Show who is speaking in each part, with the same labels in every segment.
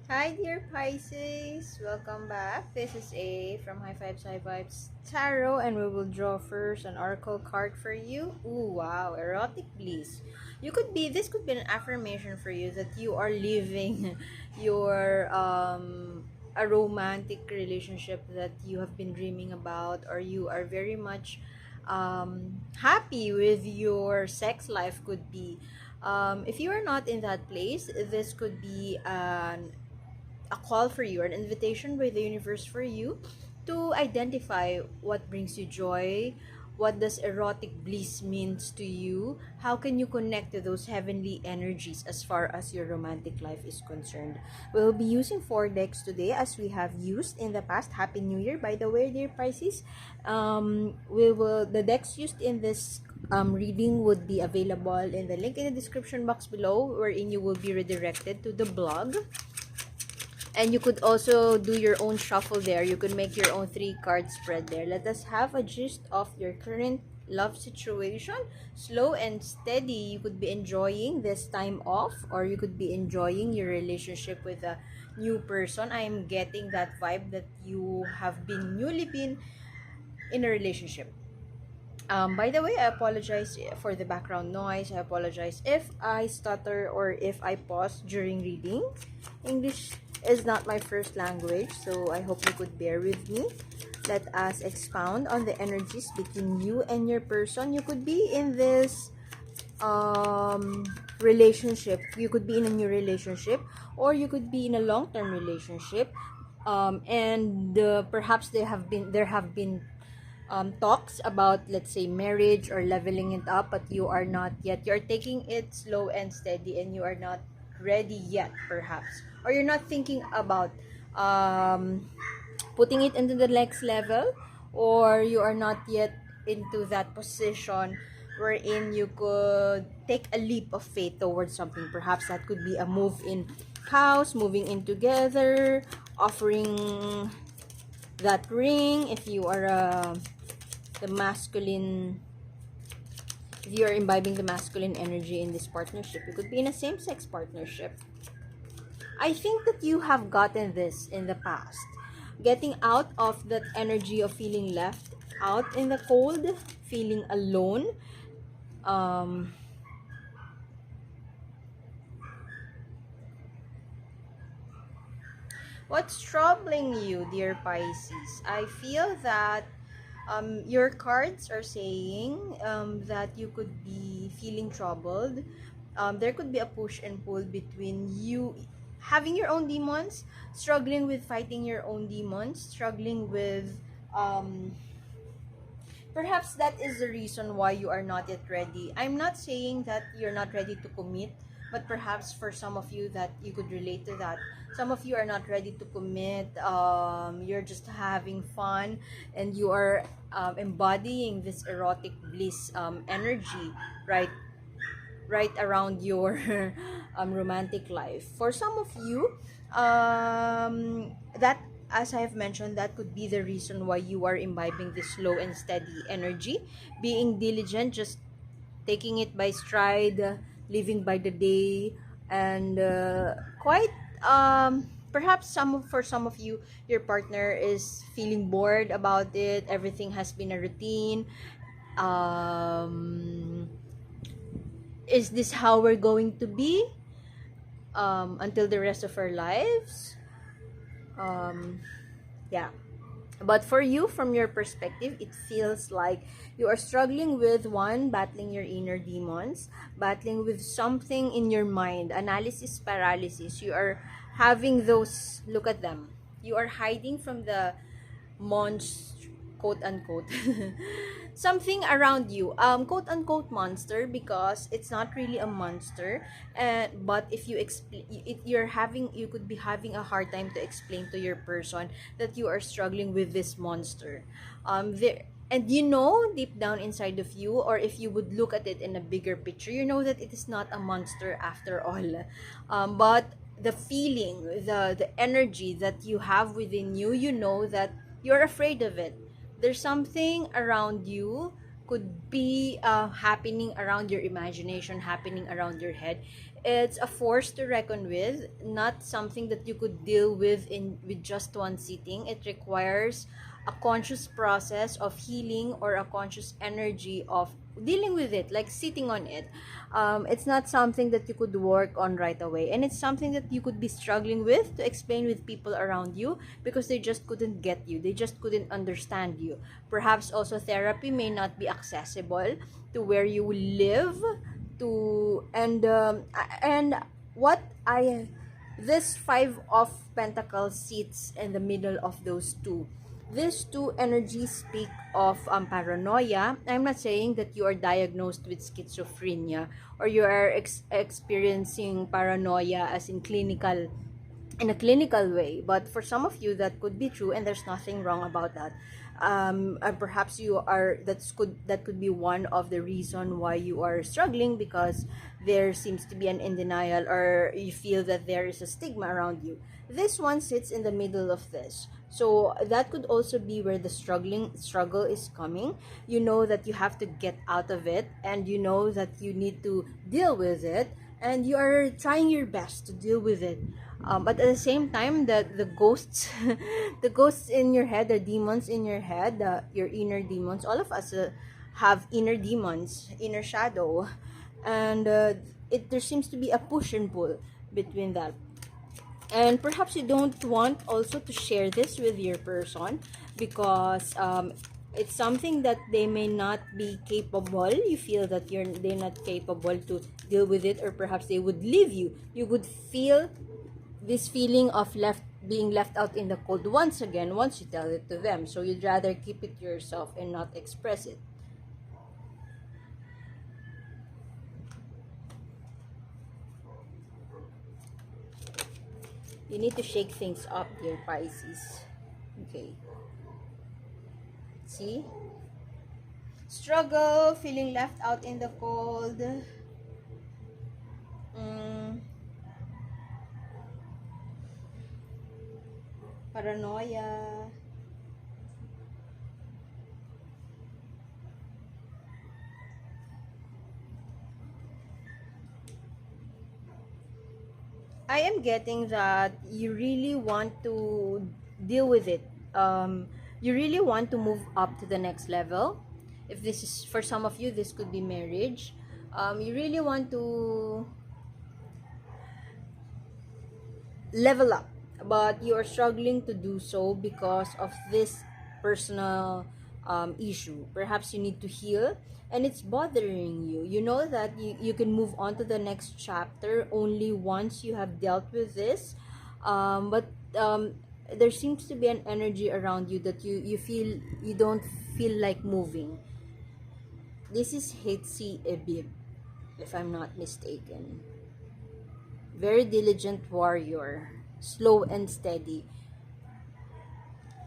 Speaker 1: Hi dear Pisces, welcome back. This is A from High Fives High Vibes Tarot, and we will draw first an oracle card for you. Ooh, wow, erotic bliss. This could be an affirmation for you that you are living your a romantic relationship that you have been dreaming about, or you are very much happy with your sex life. Could be if you are not in that place, this could be an a call for you, an invitation by the universe for you to identify what brings you joy, what does erotic bliss means to you, how can you connect to those heavenly energies as far as your romantic life is concerned. We'll be using four decks today as we have used in the past. Happy New Year, by the way, dear Pisces. We will the decks used in this reading would be available in the link in the description box below, wherein you will be redirected to the blog, and you could also do your own shuffle there. You could make your own 3 card spread there. Let us have a gist of your current love situation. Slow and steady. You could be enjoying this time off, or you could be enjoying your relationship with a new person. I am getting that vibe that you have been newly been in a relationship. By the way, I apologize for the background noise. I apologize if I stutter or if I pause during reading. English is not my first language, so I hope you could bear with me. Let us expound on the energies between you and your person. You could be in this relationship. You could be in a new relationship, or you could be in a long-term relationship. And perhaps there have been talks about, let's say, marriage or leveling it up, but you are not yet. You're taking it slow and steady, and you are not ready yet, perhaps, or you're not thinking about putting it into the next level, or you are not yet into that position wherein you could take a leap of faith towards something. Perhaps that could be a move in house, moving in together, offering that ring if you are the masculine, if you are imbibing the masculine energy in this partnership. You could be in a same-sex partnership. I think that you have gotten this in the past. Getting out of that energy of feeling left out in the cold, feeling alone. Um, what's troubling you, dear Pisces? I feel that your cards are saying that you could be feeling troubled. There could be a push and pull between you having your own demons, struggling with fighting your own demons, struggling with um, perhaps that is the reason why you are not yet ready. I'm not saying that you're not ready to commit, but perhaps for some of you that you could relate to that. Some of you are not ready to commit. You're just having fun, and you are embodying this erotic bliss energy, right? Right around your romantic life. For some of you, that, as I have mentioned, that could be the reason why you are imbibing this slow and steady energy, being diligent, just taking it by stride, living by the day, and quite perhaps for some of you, your partner is feeling bored about it. Everything has been a routine. Is this how we're going to be until the rest of our lives? um, yeah. But for you, from your perspective, it feels like you are struggling with one, battling your inner demons, battling with something in your mind, analysis paralysis. You are having those, look at them. You are hiding from the monster, quote unquote, something around you, quote unquote monster, because it's not really a monster. And but if you explain it, you could be having a hard time to explain to your person that you are struggling with this monster. There, and you know deep down inside of you, or if you would look at it in a bigger picture, you know that it is not a monster after all. But the feeling, the energy that you have within you, you know that you're afraid of it. There's something around you could be happening around your imagination, happening around your head. It's a force to reckon with, not something that you could deal with in with just one sitting. It requires a conscious process of healing, or a conscious energy of dealing with it, like sitting on it. It's not something that you could work on right away, and it's something that you could be struggling with to explain with people around you, because they just couldn't get you, they just couldn't understand you. Perhaps also therapy may not be accessible to where you live, to and what I this five of pentacles sits in the middle of those two. These two energies speak of paranoia. I'm not saying that you are diagnosed with schizophrenia, or you are experiencing paranoia as in a clinical way, but for some of you that could be true, and there's nothing wrong about that. And perhaps you are that could be one of the reason why you are struggling, because there seems to be an in denial, or you feel that there is a stigma around you. This one sits in the middle of this, so that could also be where the struggle is coming. You know that you have to get out of it, and you know that you need to deal with it, and you are trying your best to deal with it. But at the same time, the ghosts, the ghosts in your head, the demons in your head, your inner demons. All of us have inner demons, inner shadow, and there seems to be a push and pull between that. And perhaps you don't want also to share this with your person, because it's something that they may not be capable. You feel that they're not capable to deal with it, or perhaps they would leave you. You would feel this feeling of being left out in the cold once again once you tell it to them, so you'd rather keep it to yourself and not express it. You need to shake things up, dear Pisces. Okay, see, struggle, feeling left out in the cold. mm, Paranoia. I am getting that you really want to deal with it. You really want to move up to the next level. If this is for some of you, this could be marriage. You really want to level up, but you are struggling to do so because of this personal issue. Perhaps you need to heal, and it's bothering you. You know that you can move on to the next chapter only once you have dealt with this. But there seems to be an energy around you that you feel you don't feel like moving. This is Hetsi Ebib, if I'm not mistaken. Very diligent warrior, slow and steady.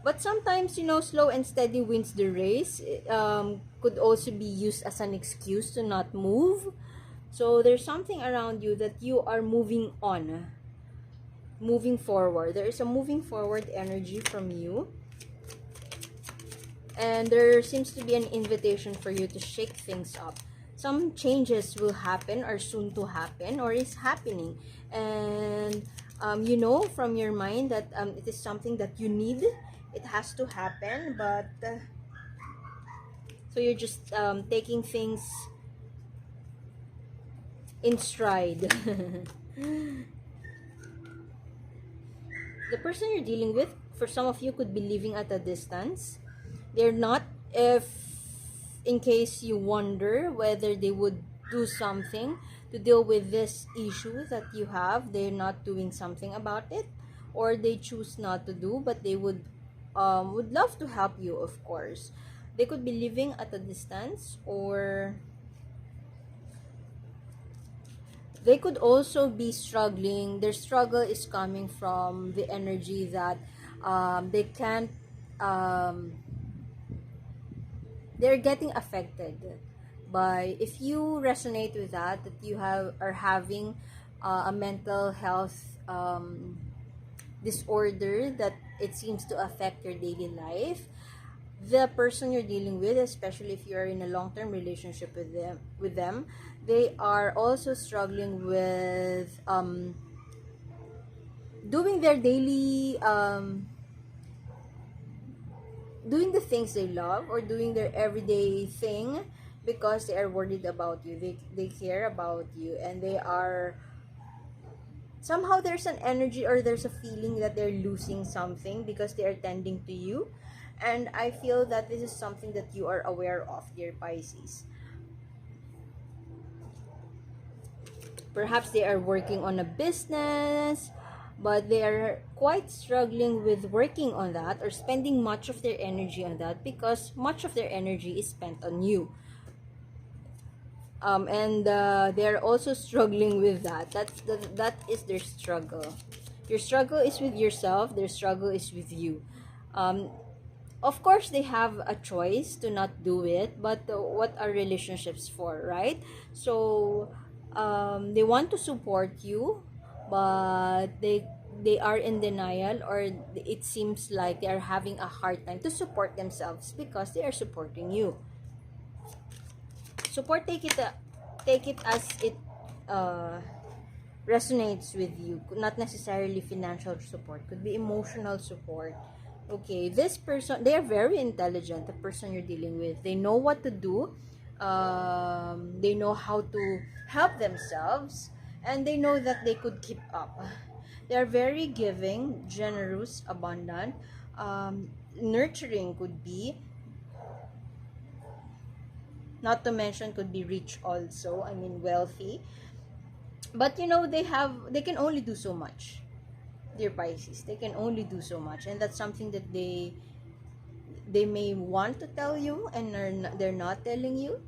Speaker 1: But sometimes, slow and steady wins the race. Could also be used as an excuse to not move. So there's something around you that you are moving on, moving forward. There is a moving forward energy from you. And there seems to be an invitation for you to shake things up. Some changes will happen, or soon to happen, or is happening. And you know from your mind that it is something that you need. It has to happen, but so you're just taking things in stride. The person you're dealing with, for some of you, could be living at a distance. They're not, if in case you wonder whether they would do something to deal with this issue that you have, they're not doing something about it, or they choose not to do, but they would love to help you, of course. They could be living at a distance, or they could also be struggling. Their struggle is coming from the energy that they can't they're getting affected by, if you resonate with that you are having a mental health disorder that it seems to affect your daily life. the person you're dealing with, especially if you're in a long-term relationship with them, they are also struggling with doing their daily doing the things they love, or doing their everyday thing, because they are worried about you. They care about you, and they are somehow, there's an energy, or there's a feeling that they're losing something because they are tending to you. And I feel that this is something that you are aware of, dear Pisces. Perhaps they are working on a business, but they are quite struggling with working on that, or spending much of their energy on that, because much of their energy is spent on you. And they're also struggling with that. That is their struggle. Your struggle is with yourself, their struggle is with you. um, of course they have a choice to not do it, but what are relationships for, right? So they want to support you, but they are in denial, or it seems like they are having a hard time to support themselves because they are supporting you. Support, take it as it uh, resonates with you. Not necessarily financial support, could be emotional support. Okay, this person, they are very intelligent. The person you're dealing with, they know what to do. They know how to help themselves, and they know that they could keep up. They are very giving, generous, abundant, nurturing, could be, not to mention could be rich also, I mean wealthy. But they can only do so much, dear Pisces. They can only do so much, and that's something that they may want to tell you, and they're not telling you.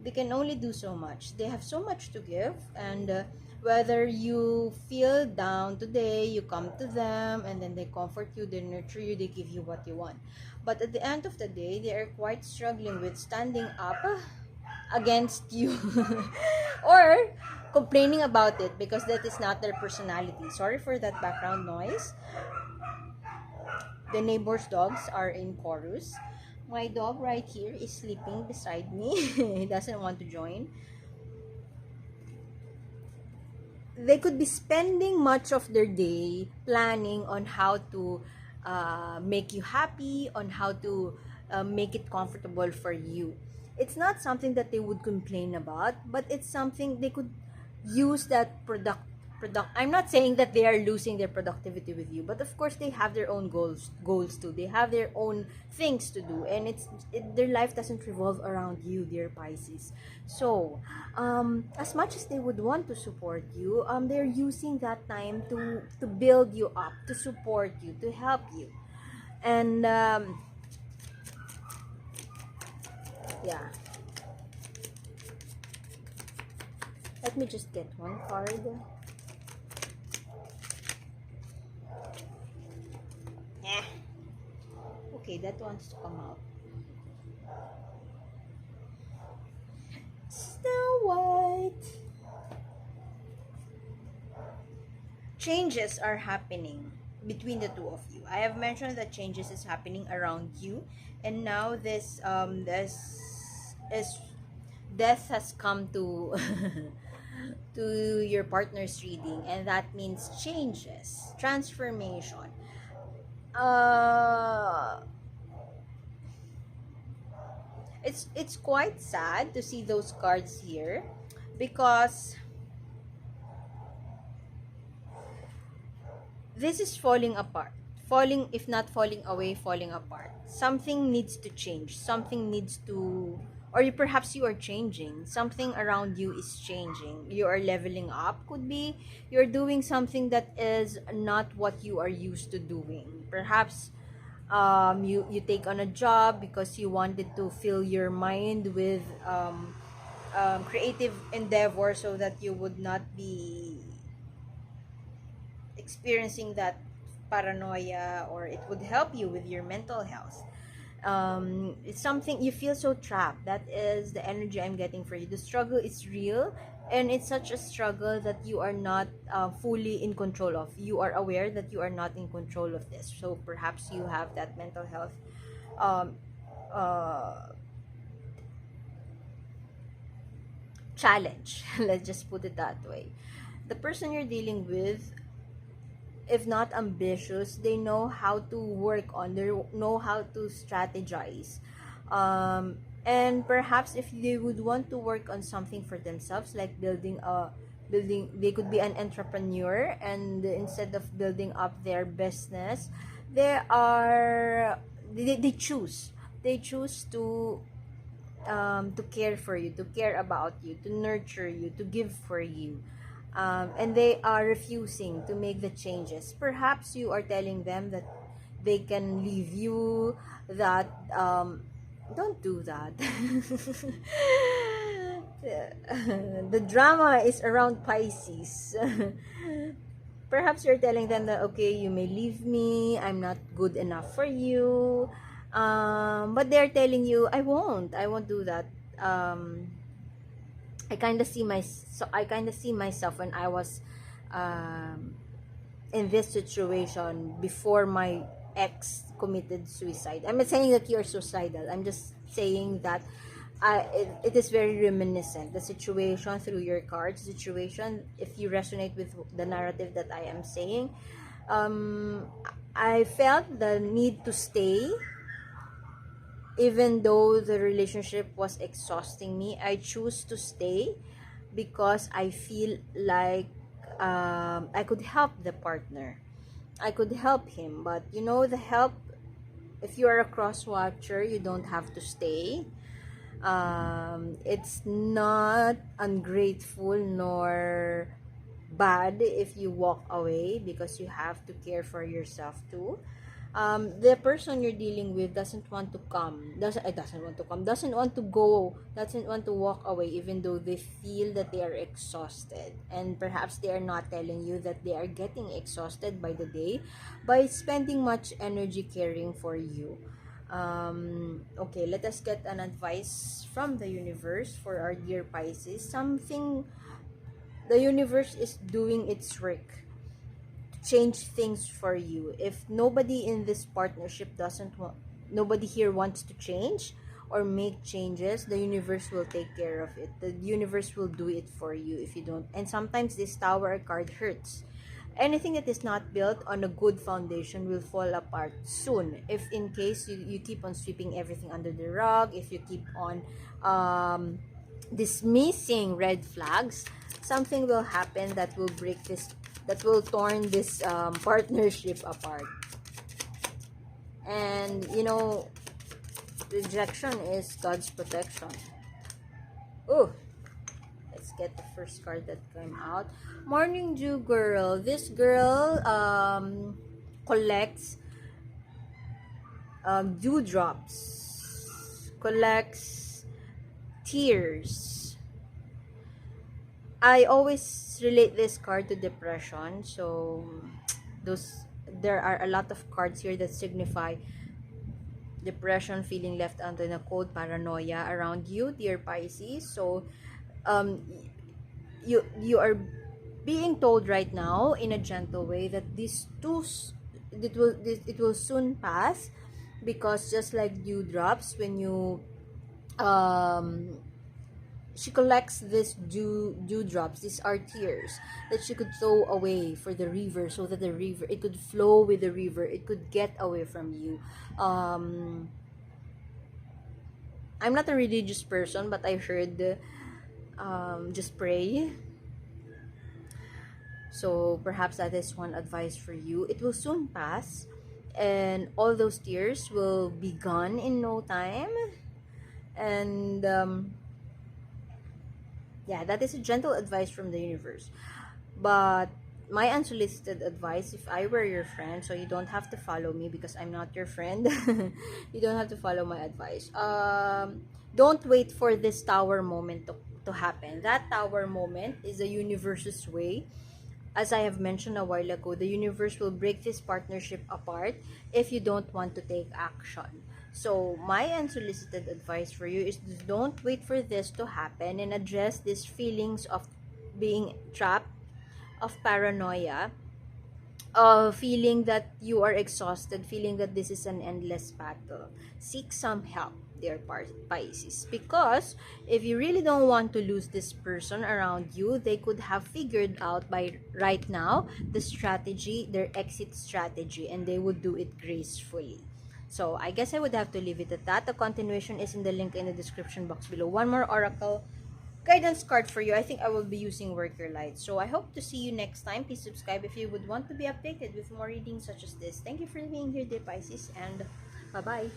Speaker 1: They can only do so much. They have so much to give, and whether you feel down today, you come to them, and then they comfort you, they nurture you, they give you what you want. But at the end of the day, they are quite struggling with standing up against you, or complaining about it, because that is not their personality. Sorry for that background noise. The neighbor's dogs are in chorus. My dog right here is sleeping beside me. He doesn't want to join. They could be spending much of their day planning on how to make you happy, on how to make it comfortable for you. It's not something that they would complain about, but it's something they could use that product. I'm not saying that they are losing their productivity with you, but of course they have their own goals too. They have their own things to do, and their life doesn't revolve around you, dear Pisces. So as much as they would want to support you, they're using that time to build you up, to support you, to help you. And yeah, let me just get one card. Okay, that wants to come out. Snow White. Changes are happening between the two of you. I have mentioned that changes is happening around you, and now this is death has come to to your partner's reading, and that means changes, transformation. uh it's quite sad to see those cards here, because this is falling apart, falling, if not falling away, falling apart. Something needs to change, something needs to, or perhaps you are changing, something around you is changing, you are leveling up, could be you're doing something that is not what you are used to doing. Perhaps you take on a job because you wanted to fill your mind with creative endeavor, so that you would not be experiencing that paranoia, or it would help you with your mental health. It's something you feel so trapped. That is the energy I'm getting for you. The struggle is real, and it's such a struggle that you are not fully in control of. You are aware that you are not in control of this, so perhaps you have that mental health um, uh, challenge. Let's just put it that way. The person you're dealing with, if not ambitious, they know how to work on, they know how to strategize. And perhaps if they would want to work on something for themselves, like building, they could be an entrepreneur, and instead of building up their business, they are they choose, they choose to care for you, to care about you, to nurture you, to give for you. And they are refusing to make the changes. Perhaps you are telling them that they can leave you, that don't do that. The drama is around Pisces. Perhaps you're telling them that, okay, you may leave me, I'm not good enough for you. But they're telling you, I won't do that. um I kind of see myself when I was um in this situation before my ex committed suicide. I'm not saying that you're suicidal. I'm just saying that it is very reminiscent, the situation through your cards situation. If you resonate with the narrative that I am saying, um, I felt the need to stay even though the relationship was exhausting me. I choose to stay because I feel like I could help the partner. I could help him, but you know, the help, if you are a cross watcher, you don't have to stay. It's not ungrateful nor bad if you walk away, because you have to care for yourself too. The person you're dealing with doesn't want to come, doesn't want to go, doesn't want to walk away, even though they feel that they are exhausted. And perhaps they are not telling you that they are getting exhausted by the day by spending much energy caring for you. Okay, let us get an advice from the universe for our dear Pisces. Something, the universe is doing its work to change things for you. If nobody in this partnership doesn't want, nobody here wants to change or make changes, the universe will take care of it. The universe will do it for you if you don't. And sometimes this Tower card hurts. Anything that is not built on a good foundation will fall apart soon. If in case you keep on sweeping everything under the rug, if you keep on dismissing red flags, something will happen that will break this, that will torn this partnership apart. And you know, rejection is God's protection. Oh, let's get the first card that came out. Morning Dew girl. This girl collects dewdrops, collects tears. I always relate this card to depression. So those, there are a lot of cards here that signify depression, feeling left out in a cold, paranoia around you, dear Pisces. So um you are being told right now in a gentle way that this too, it will soon pass, because just like dewdrops, when you um she collects this dewdrops, these are tears that she could throw away for the river, so that the river, it could flow with the river, it could get away from you. I'm not a religious person, but I heard just pray. So perhaps that is one advice for you. It will soon pass, and all those tears will be gone in no time. And yeah, that is a gentle advice from the universe. But my unsolicited advice, if I were your friend, so you don't have to follow me because I'm not your friend, you don't have to follow my advice. Don't wait for this tower moment to happen. That tower moment is the universe's way. As I have mentioned a while ago, the universe will break this partnership apart if you don't want to take action. So, my unsolicited advice for you is, don't wait for this to happen and address these feelings of being trapped, of paranoia. feeling that you are exhausted, feeling that this is an endless battle, seek some help, dear Pisces. Because if you really don't want to lose this person around you, they could have figured out by right now the strategy, their exit strategy, and they would do it gracefully. So I guess I would have to leave it at that. The continuation is in the link in the description box below. One more oracle guidance card for you. I think I will be using Worker Light. So I hope to see you next time. Please subscribe if you would want to be updated with more readings such as this. Thank you for being here, dear Pisces, and bye-bye.